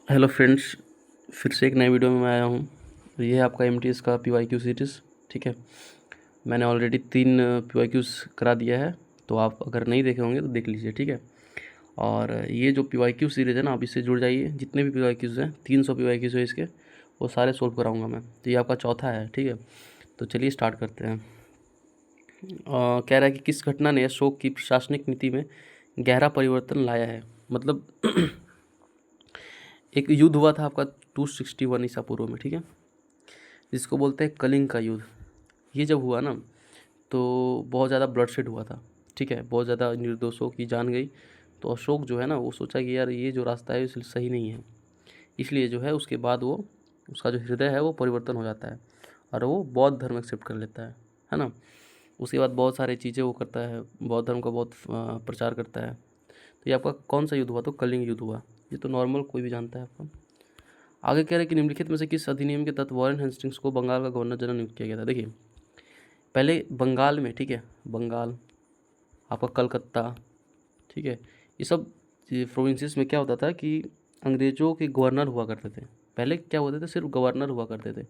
Hello friends, फिर से एक नए वीडियो में मैं आया हूँ। ये है आपका एमटीएस का पीवाईक्यू सीरीज़। ठीक है, मैंने ऑलरेडी 3 पीवाईक्यूज़ करा दिया है, तो आप अगर नहीं देखे होंगे तो देख लीजिए। ठीक है, और ये जो पीवाईक्यू सीरीज़ है ना, आप इससे जुड़ जाइए। जितने भी पीवाईक्यूज़ हैं, 300 पीवाईक्यूज़ है इसके, वो सारे सोल्व कराऊँगा मैं। तो ये आपका चौथा है। ठीक है, तो चलिए स्टार्ट करते हैं। कह रहा है कि किस घटना ने अशोक की प्रशासनिक नीति में गहरा परिवर्तन लाया है। मतलब एक युद्ध हुआ था आपका 261 ईसा पूर्व में। ठीक है, जिसको बोलते हैं कलिंग का युद्ध। ये जब हुआ ना, तो बहुत ज़्यादा ब्लडशेड हुआ था। ठीक है, बहुत ज़्यादा निर्दोषों की जान गई। तो अशोक जो है ना, वो सोचा कि यार ये जो रास्ता है इसलिए सही नहीं है। इसलिए जो है उसके बाद वो, उसका जो हृदय है वो परिवर्तन हो जाता है और वो बौद्ध धर्म एक्सेप्ट कर लेता है ना। उसके बाद बहुत सारी चीज़ें वो करता है, बौद्ध धर्म का बहुत प्रचार करता है। तो ये आपका कौन सा युद्ध हुआ? तो कलिंग युद्ध हुआ। ये तो नॉर्मल कोई भी जानता है आपका। आगे कह रहे हैं कि निम्नलिखित में से किस अधिनियम के तहत वॉरेन हेस्टिंग्स को बंगाल का गवर्नर जनरल नियुक्त किया गया था। देखिए, पहले बंगाल में, ठीक है, बंगाल, आपका कलकत्ता, ठीक है, ये सब प्रोविंसेस में क्या होता था कि अंग्रेज़ों के गवर्नर हुआ करते थे। पहले क्या होते थे, सिर्फ गवर्नर हुआ करते थे।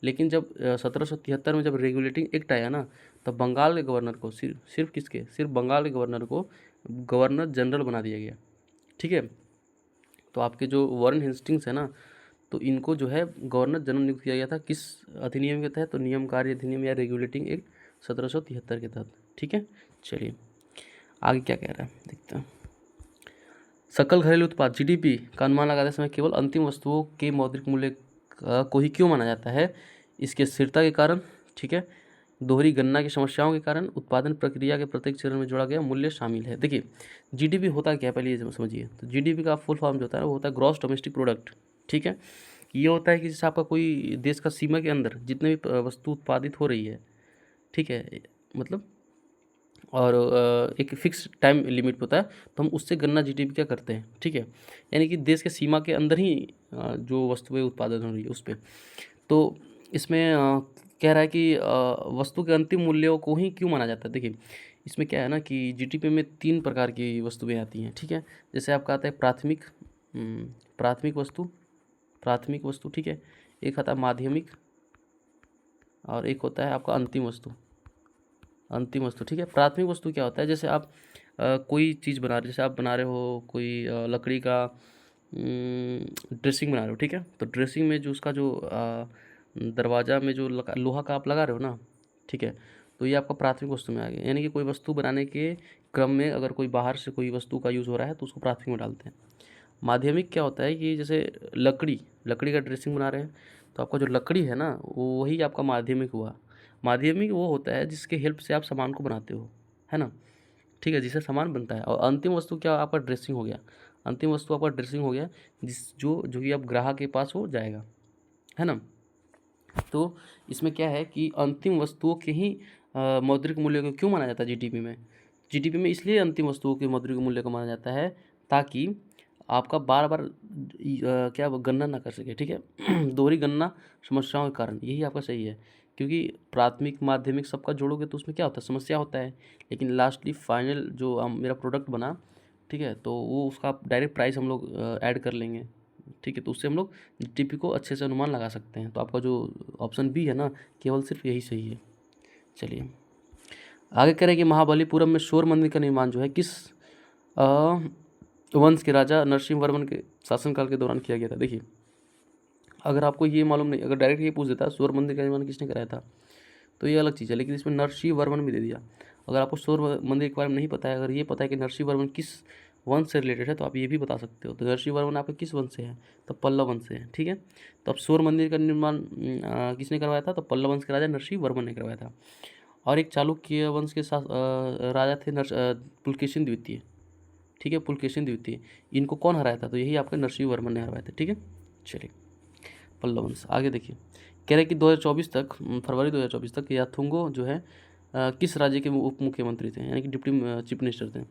लेकिन जब 1773 में जब रेगुलेटिंग एक्ट आया ना, तब बंगाल के गवर्नर को सिर्फ किसके, सिर्फ बंगाल के गवर्नर को गवर्नर जनरल बना दिया गया। ठीक है, तो आपके जो वॉरेन हेस्टिंग्स है ना, तो इनको जो है गवर्नर जनरल नियुक्त किया गया था किस अधिनियम के तहत? तो नियम कार्य अधिनियम या रेगुलेटिंग एक्ट 1773 के तहत। ठीक है, चलिए आगे क्या कह रहा है देखते हैं। सकल घरेलू उत्पाद जीडीपी का अनुमान लगाते समय केवल अंतिम वस्तुओं के मौद्रिक मूल्य को ही क्यों माना जाता है? इसके स्थिरता के कारण, ठीक है, दोहरी गणना की समस्याओं के कारण, उत्पादन प्रक्रिया के प्रत्येक चरण में जोड़ा गया मूल्य शामिल है। देखिए, जीडीपी होता क्या है पहले ये समझिए। तो जीडीपी का फुल फॉर्म जो होता है वो होता है ग्रॉस डोमेस्टिक प्रोडक्ट। ठीक है, ये होता है कि जैसे आपका कोई देश का सीमा के अंदर जितने भी वस्तु उत्पादित हो रही है, ठीक है, मतलब, और एक फिक्स टाइम लिमिट होता है, तो हम उससे गणना जीडीपी क्या करते हैं। ठीक है, यानी कि देश के सीमा के अंदर ही जो वस्तुएं उत्पादन हो रही है उस पर। तो इसमें कह रहा है कि वस्तु के अंतिम मूल्यों को ही क्यों माना जाता है। देखिए, इसमें क्या है ना कि जीडीपी में 3 प्रकार की वस्तुएं आती हैं। ठीक है, जैसे आपका आता है प्राथमिक, प्राथमिक वस्तु, प्राथमिक वस्तु, ठीक है, एक आता है माध्यमिक, और एक होता है आपका अंतिम वस्तु, अंतिम वस्तु। ठीक है, प्राथमिक वस्तु क्या होता है, जैसे आप कोई चीज़ बना रहे, जैसे आप बना रहे हो कोई लकड़ी का ड्रेसिंग बना रहे हो। ठीक है, तो ड्रेसिंग में जो उसका जो दरवाज़ा में जो लोहा का आप लगा रहे हो ना, ठीक है, तो ये आपका प्राथमिक वस्तु में आ गया। यानी कि कोई वस्तु बनाने के क्रम में अगर कोई बाहर से कोई वस्तु का यूज़ हो रहा है तो उसको प्राथमिक में डालते हैं। माध्यमिक क्या होता है कि जैसे लकड़ी, लकड़ी का ड्रेसिंग बना रहे हैं, तो आपका जो लकड़ी है ना, वो वही आपका माध्यमिक हुआ। माध्यमिक वो होता है जिसके हेल्प से आप सामान को बनाते हो, है ना। ठीक है, जिससे सामान बनता है। और अंतिम वस्तु क्या आपका ड्रेसिंग हो गया। अंतिम वस्तु आपका ड्रेसिंग हो गया, जिस जो जो कि आप ग्राहक के पास हो जाएगा, है ना। तो इसमें क्या है कि अंतिम वस्तुओं के ही मौद्रिक मूल्य को क्यों माना जाता है जीडीपी में? जीडीपी में इसलिए अंतिम वस्तुओं के मौद्रिक मूल्य को माना जाता है ताकि आपका बार बार क्या वो गणना ना कर सके। ठीक है, दोहरी गणना समस्याओं के कारण, यही आपका सही है। क्योंकि प्राथमिक माध्यमिक सबका जोड़ोगे तो उसमें क्या होता है, समस्या होता है। लेकिन लास्टली फाइनल जो मेरा प्रोडक्ट बना, ठीक है, तो वो उसका डायरेक्ट प्राइस हम लोग ऐड कर लेंगे। ठीक है, तो उससे हम लोग जीडीपी को अच्छे से अनुमान लगा सकते हैं। तो आपका जो ऑप्शन बी है ना, केवल सिर्फ यही सही है। चलिए आगे कह रहे हैं कि महाबलीपुरम में शोर मंदिर का निर्माण जो है किस वंश के राजा नरसिंह वर्मन के शासनकाल के दौरान किया गया था। देखिए, अगर आपको ये मालूम नहीं, अगर डायरेक्ट ये पूछ देता शोर मंदिर का निर्माण किसने कराया था, तो ये अलग चीज़ है। लेकिन इसमें नरसिंह वर्मन भी दे दिया। अगर आपको शोर मंदिर के बारे में नहीं पता है, अगर ये पता है कि नरसिंह वर्मन किस वंश से रिलेटेड है, तो आप ये भी बता सकते हो। तो नरसिंह वर्मन आपके किस वंश से है? तो पल्लव वंश से है। ठीक है, तो अब शोर मंदिर का निर्माण किसने करवाया था? तो पल्लव वंश के राजा नरसिंह वर्मन ने करवाया था। और एक चालुक्य वंश के राजा थे पुलकेशिन द्वितीय। ठीक है, पुलकेशिन द्वितीय, इनको कौन हराया था? तो यही आपके नरसिंह वर्मन ने हरवाया था। ठीक है, चलिए पल्लव वंश आगे देखिए। कह रहे हैं कि 2024 तक, फरवरी 2024 तक याथुंगो जो है किस राज्य के उप मुख्यमंत्री थे, यानी कि डिप्टी चीफ मिनिस्टर थे।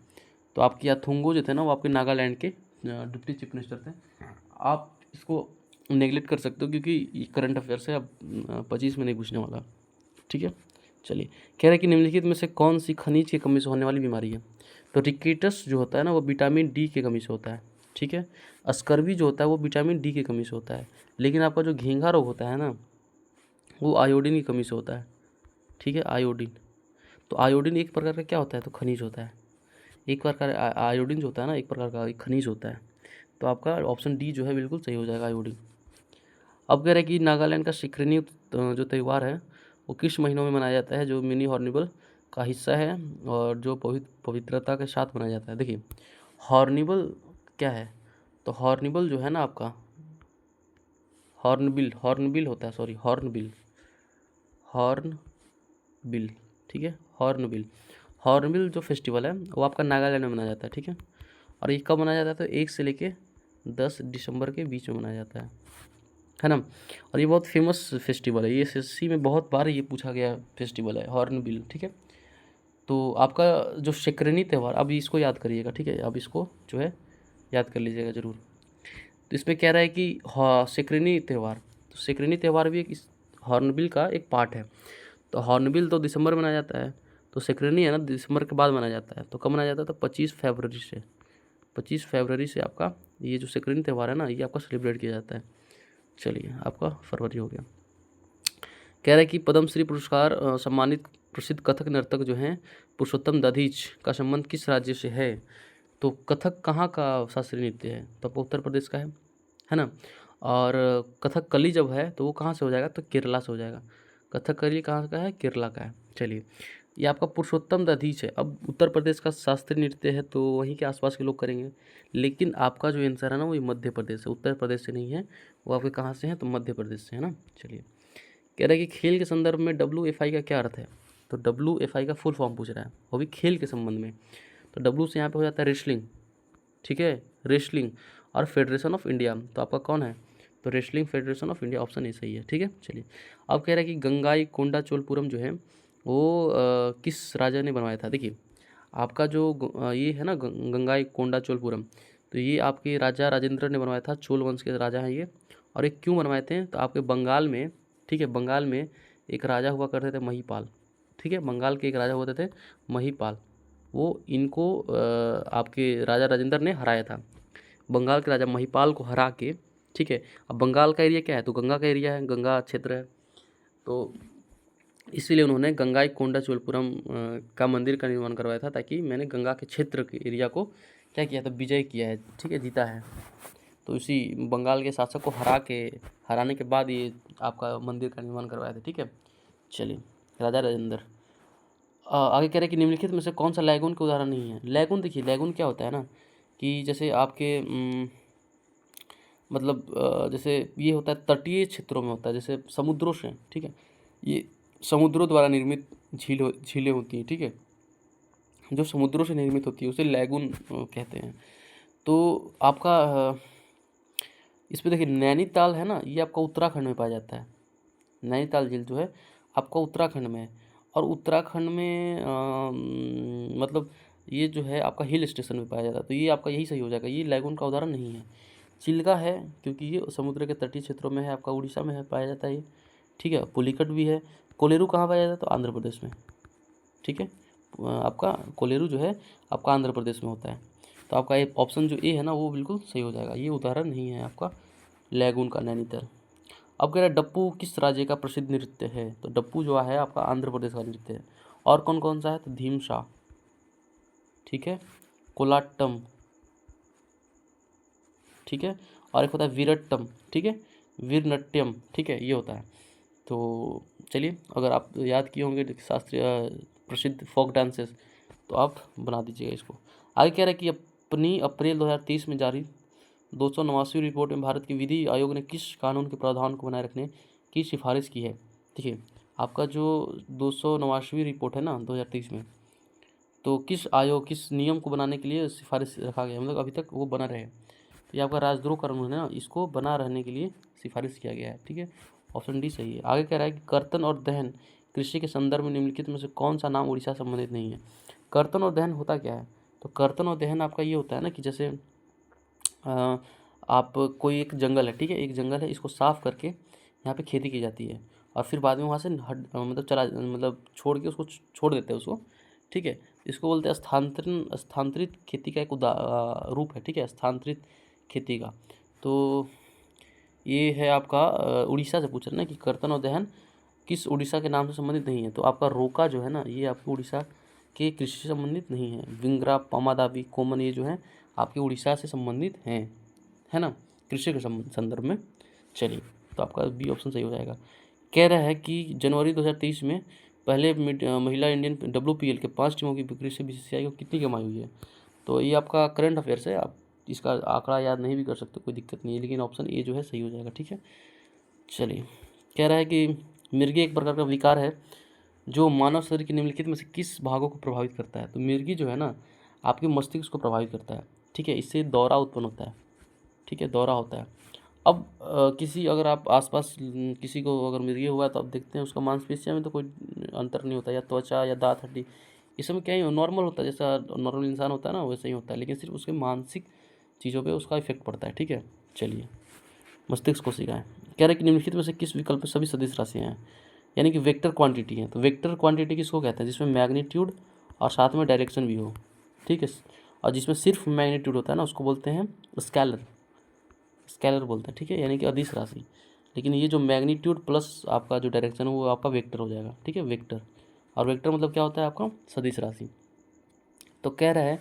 तो आपके याथुंगो जो थे ना, वो आपके नागालैंड के डिप्टी चीफ मिनिस्टर थे। आप इसको नेगलेक्ट कर सकते हो क्योंकि ये करंट अफेयर्स है, अब 25 में नहीं पूछने वाला। ठीक है, चलिए कह रहे हैं कि निम्नलिखित में से कौन सी खनिज की कमी से होने वाली बीमारी है। तो रिकेटस जो होता है ना, वो विटामिन डी की कमी से होता है। ठीक है। स्कर्वी जो होता है वो विटामिन डी की कमी से होता है, लेकिन आपका जो घेंघा रोग होता है ना, वो आयोडीन की कमी से होता है, ठीक है, आयोडीन। तो आयोडीन एक प्रकार का क्या होता है, तो खनिज होता है, एक प्रकार आयोडीन जो होता है ना, एक प्रकार का एक खनिज होता है। तो आपका ऑप्शन डी जो है बिल्कुल सही हो जाएगा, आयोडीन। अब कह रहे हैं कि नागालैंड का सिखरनी जो त्यौहार है वो किस महीनों में मनाया जाता है, जो मिनी हॉर्निबल का हिस्सा है और जो पवित्रता के साथ मनाया जाता है। देखिए हॉर्निबल क्या है, तो हॉर्निबल जो है ना आपका, हॉर्नबिल होता है, सॉरी हॉर्नबिल, ठीक है, हॉर्नबिल जो फेस्टिवल है वो आपका नागालैंड में मनाया जाता है, ठीक है। और ये कब मनाया जाता है, तो 1 से लेके 10 दिसंबर के बीच में मनाया जाता है ना। और ये बहुत फेमस फेस्टिवल है, ये एसएससी में बहुत बार ये पूछा गया फेस्टिवल है हॉर्नबिल, ठीक है। तो आपका जो शेकरनी त्यौहार, अब इसको याद करिएगा, ठीक है, अब इसको जो है याद कर लीजिएगा ज़रूर। तो इसमें कह रहा है कि हाँ शेकरनी त्यौहार, तो शेकरनी त्यौहार भी एक इस हॉर्नबिल का एक पार्ट है। तो हॉर्नबिल तो दिसंबर में मनाया जाता है, तो शेकरनी है ना दिसंबर के बाद मनाया जाता है। तो कब मनाया जाता है, तो 25 फरवरी से आपका ये जो शेकरनी त्यौहार है ना, ये आपका सेलिब्रेट किया जाता है। चलिए आपका फरवरी हो गया। कह रहा है कि पद्मश्री पुरस्कार सम्मानित प्रसिद्ध कथक नर्तक जो हैं पुरुषोत्तम दधीच का संबंध किस राज्य से है। तो कथक कहाँ का शास्त्रीय नृत्य है, तो आपको उत्तर प्रदेश का है ना। और कथकली जब है तो वो कहाँ से हो जाएगा, तो केरला से हो जाएगा। कथकली कहाँ का है, केरला का है। चलिए ये आपका पुरुषोत्तम दधीच है। अब उत्तर प्रदेश का शास्त्रीय नृत्य है तो वहीं के आसपास के लोग करेंगे, लेकिन आपका जो आंसर है ना वो ये मध्य प्रदेश है, उत्तर प्रदेश से नहीं है। वो आपके कहाँ से हैं, तो मध्य प्रदेश से है ना। चलिए कह रहा है कि खेल के संदर्भ में WFI का क्या अर्थ है, तो WFI का फुल फॉर्म पूछ रहा है, वो भी खेल के संबंध में। तो डब्ल्यू से यहाँ पे हो जाता है रेसलिंग, ठीक है, रेसलिंग। और फेडरेशन ऑफ इंडिया, तो आपका कौन है, तो wrestling federation of India, option A सही है, ठीक है। चलिए अब कह रहा है कि गंगाई कोंडा चोलपुरम जो है वो किस राजा ने बनवाया था। देखिए आपका जो ये है ना गंगाई कोंडा चोलपुरम, तो ये आपके राजा राजेंद्र ने बनवाया था, चोल वंश के राजा हैं ये। और ये क्यों बनवाए थे, तो आपके बंगाल में, ठीक है, बंगाल में एक राजा हुआ करते थे महिपाल, ठीक है, बंगाल के एक राजा होते थे महिपाल। वो इनको आपके राजा राजेंद्र ने हराया था, बंगाल के राजा महिपाल को हरा के, ठीक है। अब बंगाल का एरिया क्या है, तो गंगा का एरिया है, गंगा क्षेत्र है। तो इसीलिए उन्होंने गंगाई कोंडा चोलपुरम का मंदिर का निर्माण करवाया था, ताकि मैंने गंगा के क्षेत्र के एरिया को क्या किया था, विजय किया है, ठीक है, जीता है। तो इसी बंगाल के शासक को हराने के बाद ये आपका मंदिर का निर्माण करवाया था, ठीक है। चलिए राजा राजेंद्र। आगे कह रहे हैं कि निम्नलिखित में से कौन सा लैगून का उदाहरण नहीं है। लैगून, देखिए लैगून क्या होता है ना, कि जैसे आपके मतलब जैसे ये होता है तटीय क्षेत्रों में होता है, जैसे समुद्रों से, ठीक है, ये समुद्रों द्वारा निर्मित झीलें होती हैं, ठीक है, जो समुद्रों से निर्मित होती है उसे लैगून कहते हैं। तो आपका इसमें देखिए नैनीताल है ना, ये आपका उत्तराखंड में पाया जाता है। नैनीताल झील जो है आपका उत्तराखंड में है, और उत्तराखंड में मतलब ये जो है आपका हिल स्टेशन में पाया जाता है, तो ये आपका यही सही हो जाएगा, ये लैगून का उदाहरण नहीं है। चिल्का है क्योंकि ये समुद्र के तटीय क्षेत्रों में है, आपका उड़ीसा में है पाया जाता है ये, ठीक है। पुलिकट भी है। कोलेरू कहाँ पाया जाता है, तो आंध्र प्रदेश में, ठीक है। आपका कोलेरू जो है आपका आंध्र प्रदेश में होता है। तो आपका ये ऑप्शन जो ए है ना वो बिल्कुल सही हो जाएगा, ये उदाहरण नहीं है आपका लैगून का, नैनीताल। अब कह रहा है डप्पू किस राज्य का प्रसिद्ध नृत्य है, तो डप्पू जो है आपका आंध्र प्रदेश का नृत्य है। और कौन कौन सा है, तो धीमसा, ठीक है, कोलाट्टम, ठीक है, और एक होता है वीरट्टम, ठीक है, वीरनट्यम, ठीक है, ये होता है। तो चलिए अगर आप याद किए होंगे शास्त्रीय प्रसिद्ध फोक डांसेस, तो आप बना दीजिएगा इसको। आगे कह रहा है कि अपनी अप्रैल 2023 में जारी 289वीं रिपोर्ट में भारत के विधि आयोग ने किस कानून के प्रावधान को बनाए रखने की सिफारिश की है। देखिए आपका जो 289वीं रिपोर्ट है ना 2023 में, तो किस नियम को बनाने के लिए सिफारिश रखा गया है, मतलब अभी तक वो बना रहे। तो ये आपका राजद्रोह कानून है ना, इसको बना रहने के लिए सिफारिश किया गया है, ठीक है, ऑप्शन डी सही है। आगे कह रहा है कि कर्तन और दहन कृषि के संदर्भ में निम्नलिखित में से कौन सा नाम उड़ीसा संबंधित नहीं है। कर्तन और दहन होता क्या है, तो कर्तन और दहन आपका ये होता है ना कि जैसे आप कोई एक जंगल है, ठीक है, एक जंगल है, इसको साफ़ करके यहाँ पे खेती की जाती है, और फिर बाद में वहाँ से मतलब छोड़ के उसको छोड़ देते हैं उसको, ठीक है। इसको बोलते हैं स्थानांतरित खेती का एक रूप है, ठीक है, स्थानांतरित खेती का। तो ये है आपका उड़ीसा से पूछ रहे हैं ना कि कर्तन और दहन किस उड़ीसा के नाम से संबंधित नहीं है। तो आपका रोका जो है ना, ये आपके उड़ीसा के कृषि से संबंधित नहीं है। विंगरा, पमादाबी, कोमन, ये जो है आपके उड़ीसा से संबंधित हैं, है ना, कृषि के संदर्भ में। चलिए, तो आपका बी ऑप्शन सही हो जाएगा। कह रहा है कि जनवरी 2023 में पहले महिला इंडियन WPL के 5 टीमों की बिक्री से BCCI को कितनी कमाई हुई है। तो ये आपका करंट अफेयर्स है, आप इसका आंकड़ा याद नहीं भी कर सकते, कोई दिक्कत नहीं है, लेकिन ऑप्शन ए जो है सही हो जाएगा। ठीक है, चलिए, कह रहा है कि मिर्गी एक प्रकार का विकार है जो मानव शरीर के निम्नलिखित में से किस भागों को प्रभावित करता है। तो मिर्गी जो है ना आपके मस्तिष्क को प्रभावित करता है। ठीक है, इससे दौरा उत्पन्न होता है। ठीक है, दौरा होता है। अब किसी अगर आप आसपास किसी को अगर मिर्गी हुआ है तो आप देखते हैं उसका मांसपेशियों में तो कोई अंतर नहीं होता, या त्वचा या दांत हड्डी, इसमें क्या ही नॉर्मल होता है, जैसा नॉर्मल इंसान होता है ना वैसे ही होता है, लेकिन सिर्फ उसके मानसिक चीज़ों पे उसका इफेक्ट पड़ता है। ठीक है, चलिए, मस्तिष्क कोशिकाएं। कह रहे हैं कि निम्नलिखित में से किस विकल्प में सभी सदिश राशियाँ हैं, यानी कि वेक्टर क्वांटिटी है। तो वेक्टर क्वांटिटी किसको कहते हैं, जिसमें मैग्नीट्यूड और साथ में डायरेक्शन भी हो। ठीक है, और जिसमें सिर्फ मैग्नीट्यूड होता है ना उसको बोलते हैं स्केलर, स्केलर बोलते हैं। ठीक है, यानी कि अदिश राशि। लेकिन ये जो मैग्नीट्यूड प्लस आपका जो डायरेक्शन है वो आपका वेक्टर हो जाएगा। ठीक है, वेक्टर, और वेक्टर मतलब क्या होता है आपका सदिश राशि। तो कह रहा है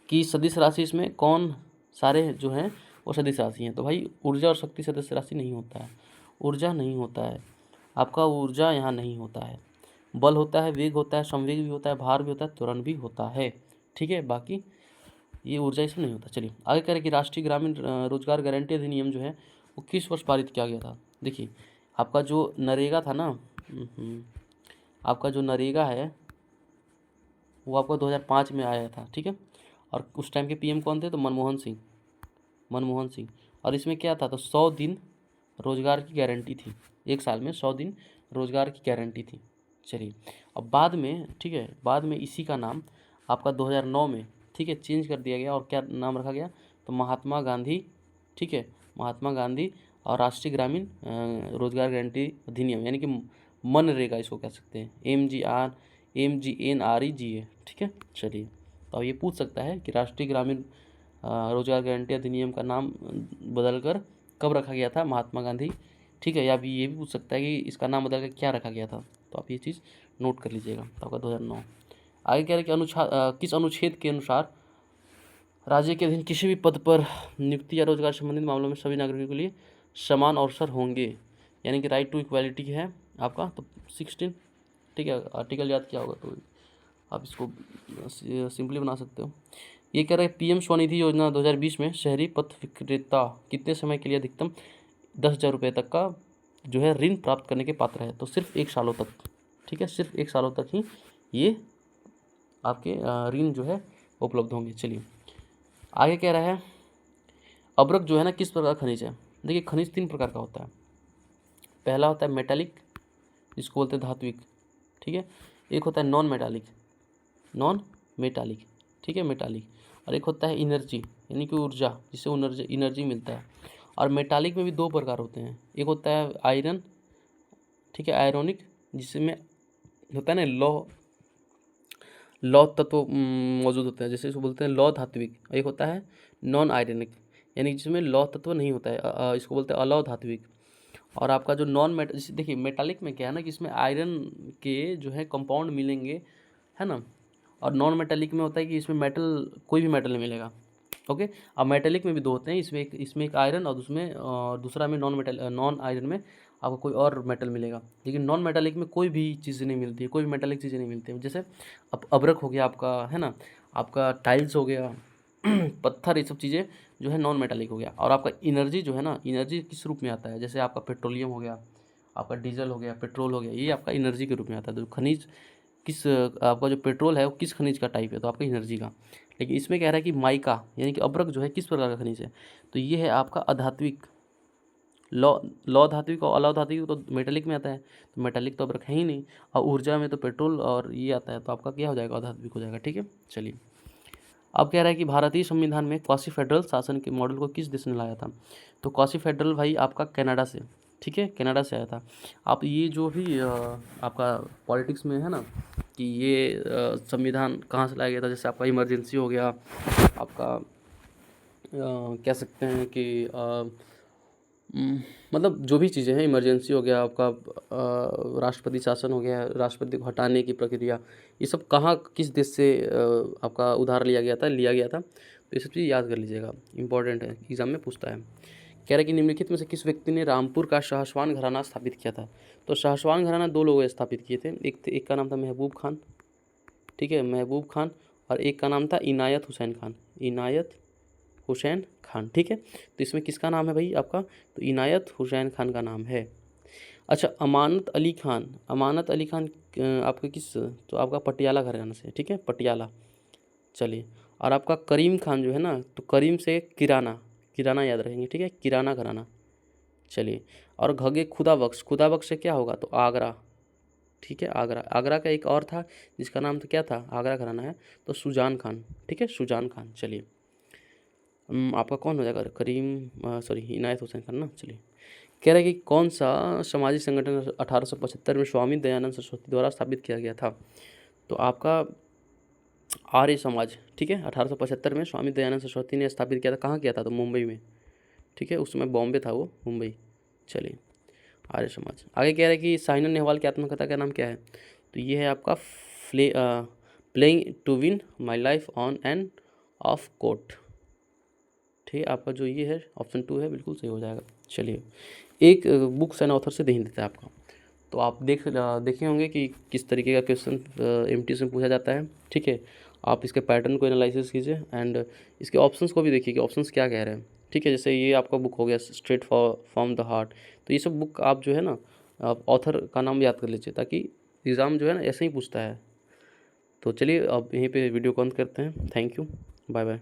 कि सदिश राशि इसमें कौन सारे जो हैं वो सदिश राशि हैं। तो भाई ऊर्जा और शक्ति सदिश राशि नहीं होता है, ऊर्जा नहीं होता है आपका, ऊर्जा यहाँ नहीं होता है। बल होता है, वेग होता है, संवेग भी होता है, भार भी होता है, त्वरण भी होता है। ठीक है, बाकी ये ऊर्जा इसमें नहीं होता। चलिए आगे कह रहे हैं कि राष्ट्रीय ग्रामीण रोजगार गारंटी अधिनियम जो है वो किस वर्ष पारित किया गया था। देखिए आपका जो नरेगा था ना, आपका जो नरेगा है वो आपका 2005 में आया था। ठीक है, और उस टाइम के PM कौन थे, तो मनमोहन सिंह, मनमोहन सिंह। और इसमें क्या था, तो 100 दिन रोजगार की गारंटी थी, एक साल में 100 दिन रोजगार की गारंटी थी। चलिए, अब बाद में, ठीक है, बाद में इसी का नाम आपका 2009 में, ठीक है, चेंज कर दिया गया, और क्या नाम रखा गया, तो महात्मा गांधी। ठीक है, महात्मा गांधी और राष्ट्रीय ग्रामीण रोजगार गारंटी अधिनियम, यानी कि मनरेगा इसको कह सकते हैं, MGNREGA। ठीक है, चलिए, तो अब ये पूछ सकता है कि राष्ट्रीय ग्रामीण रोजगार गारंटी अधिनियम का नाम बदलकर कब रखा गया था, महात्मा गांधी। ठीक है, या भी ये भी पूछ सकता है कि इसका नाम बदलकर क्या रखा गया था। तो आप ये चीज़ नोट कर लीजिएगा। तो आपका 2009। आगे कह रहे हैं कि किस अनुच्छेद के अनुसार राज्य के अधीन किसी भी पद पर नियुक्ति या रोजगार संबंधित मामलों में सभी नागरिकों के लिए समान अवसर होंगे, यानी कि राइट टू इक्वालिटी है आपका। तो 16, ठीक है, आर्टिकल याद किया होगा तो आप इसको सिंपली बना सकते हो। ये कह रहे हैं PM स्वनिधि योजना 2020 में शहरी पथ विक्रेता कितने समय के लिए अधिकतम 10,000 रुपये तक का जो है ऋण प्राप्त करने के पात्र है। तो सिर्फ 1 सालों तक। ठीक है, सिर्फ 1 सालों तक ही ये आपके ऋण जो है उपलब्ध होंगे। चलिए आगे कह रहा है अब्रक जो है ना किस प्रकार का खनिज है। देखिए खनिज 3 प्रकार का होता है। पहला होता है मेटालिक, जिसको बोलते हैं धात्विक। ठीक है, एक होता है नॉन मेटालिक, नॉन मेटालिक, ठीक है, मेटालिक। और एक होता है एनर्जी, यानी कि ऊर्जा, जिससे एनर्जी मिलता है। और मेटालिक में भी 2 प्रकार होते हैं, एक होता है आयरन, ठीक है, आयरोनिक, जिसमें होता है ना लौ तत्व मौजूद होते हैं, जैसे इसको बोलते हैं लौ धात्विक। एक होता है नॉन आयरनिक, यानी जिसमें लौ तत्व नहीं होता है, इसको बोलते हैं अलौ धात्विक। और आपका जो देखिए मेटालिक में क्या है ना कि इसमें आयरन के जो है कंपाउंड मिलेंगे, है ना। और नॉन मेटालिक में होता है कि इसमें मेटल, कोई भी मेटल नहीं मिलेगा। ओके, अब मेटालिक में भी 2 होते हैं, इसमें एक आयरन और उसमें दूसरा में नॉन आयरन में आपको कोई और मेटल मिलेगा। लेकिन नॉन मेटालिक में कोई भी चीज़ें नहीं मिलती है, कोई भी मेटालिक चीज़ें नहीं मिलती है। जैसे अब अब्रक हो गया आपका, है ना, आपका टाइल्स हो गया पत्थर, ये सब चीज़ें जो है नॉन मेटालिक हो गया। और आपका एनर्जी जो है ना, एनर्जी किस रूप में आता है, जैसे आपका पेट्रोलियम हो गया, आपका डीजल हो गया, पेट्रोल हो गया, ये आपका एनर्जी के रूप में आता है। तो खनिज किस आपका जो पेट्रोल है वो किस खनिज का टाइप है, तो आपका एनर्जी का। लेकिन इसमें कह रहा है कि माइका यानी कि अब्रक जो है किस प्रकार का खनिज है, तो ये है आपका अधात्विक। लौ धात्विक और अलौ धात्विक तो मेटालिक में आता है, तो मेटालिक तो अब्रक है ही नहीं। और ऊर्जा में तो पेट्रोल और ये आता है, तो आपका क्या हो जाएगा, अधात्विक हो जाएगा। ठीक है, चलिए अब कह रहा है कि भारतीय संविधान में क्वासी फेडरल शासन के मॉडल को किस देश ने लाया था। तो क्वासी फेडरल भाई आपका कनाडा से, ठीक है, कनाडा से आया था। आप ये जो भी आपका पॉलिटिक्स में है ना कि ये संविधान कहाँ से लाया गया था, जैसे आपका इमरजेंसी हो गया, आपका कह सकते हैं कि मतलब जो भी चीज़ें हैं, इमरजेंसी हो गया आपका, राष्ट्रपति शासन हो गया, राष्ट्रपति को हटाने की प्रक्रिया, ये सब कहाँ किस देश से आपका उधार लिया गया था, तो ये सब चीज़ याद कर लीजिएगा, इंपॉर्टेंट है, एग्जाम में पूछता है। कह रहा है कि निम्नलिखित में से किस व्यक्ति ने रामपुर का शाहसवान घराना स्थापित किया था। तो शाहसवान घराना 2 लोगों ने स्थापित किए थे, एक का नाम था महबूब खान, ठीक है, महबूब खान, और एक का नाम था इनायत हुसैन खान, इनायत हुसैन खान, ठीक है। तो इसमें किसका नाम है भाई आपका, तो इनायत हुसैन खान का नाम है। अच्छा, अमानत अली खान, अमानत अली खान आपके किस, तो आपका पटियाला घराना से, ठीक है, पटियाला। चलिए, और आपका करीम खान जो है ना, तो करीम से किराना, किराना याद रखेंगे, ठीक है, किराना घराना। चलिए, और घगे खुदा बख्श, खुदा बख्श से क्या होगा, तो आगरा, ठीक है, आगरा। आगरा का एक और था जिसका नाम तो क्या था, आगरा घराना है, तो सुजान खान, ठीक है, सुजान खान। चलिए, आपका कौन हो जाएगा, करीम, सॉरी, इनायत हुसैन खान ना। चलिए, कह रहा है कि कौन सा सामाजिक संगठन 1875 में स्वामी दयानंद सरस्वती द्वारा स्थापित किया गया था। तो आपका आर्य समाज, ठीक है, 1875 में स्वामी दयानंद सरस्वती ने स्थापित किया था। कहाँ किया था, तो मुंबई में, ठीक है, उस समय बॉम्बे था वो, मुंबई। चलिए, आर्य समाज। आगे कह रहा है कि साइना नेहवाल की आत्मकथा का नाम क्या है। तो ये है आपका playing to win my life on and off court, ठीक है, आपका जो ये है ऑप्शन 2 है, बिल्कुल सही हो जाएगा। चलिए, एक बुक्स एंड ऑथर से नहीं देता है आपका, तो आप देखे होंगे कि किस तरीके का क्वेश्चन एमटीएस में पूछा जाता है, ठीक है। आप इसके पैटर्न को एनालिसिस कीजिए एंड इसके ऑप्शंस को भी देखिए कि ऑप्शंस क्या कह रहे हैं, ठीक है। जैसे ये आपका बुक हो गया स्ट्रेट फ्रॉम द हार्ट, तो ये सब बुक आप जो है ना, आप ऑथर का नाम याद कर लीजिए, ताकि एग्ज़ाम जो है ना ऐसे ही पूछता है। तो चलिए, अब यहीं पे वीडियो को अंत करते हैं। Thank you, bye bye.